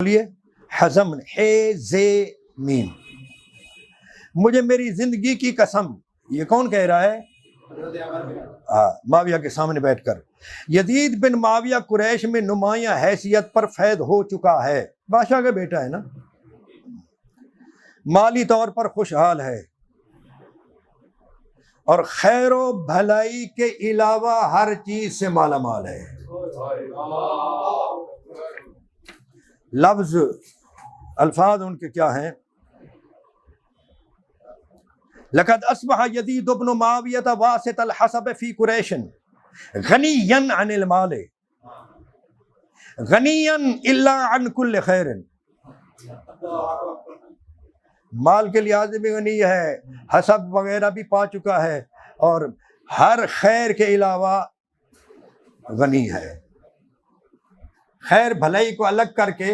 بولیے حزم میم. مجھے میری زندگی کی قسم، یہ کون کہہ رہا ہے؟ معاویہ کے سامنے بیٹھ کر. یزید بن معاویہ قریش میں نمایاں حیثیت پر فیض ہو چکا ہے، بادشاہ کا بیٹا ہے نا، مالی طور پر خوشحال ہے اور خیر و بھلائی کے علاوہ ہر چیز سے مالا مال ہے. لفظ الفاظ ان کے کیا ہیں؟ لقد اصبح یزید بن معاویہ واسط الحسب فی قریش غنیا عن المال غنیا الا عن کل خیر. مال کے لحاظ سے بھی غنی ہے، حسب وغیرہ بھی پا چکا ہے، اور ہر خیر کے علاوہ غنی ہے. خیر بھلائی کو الگ کر کے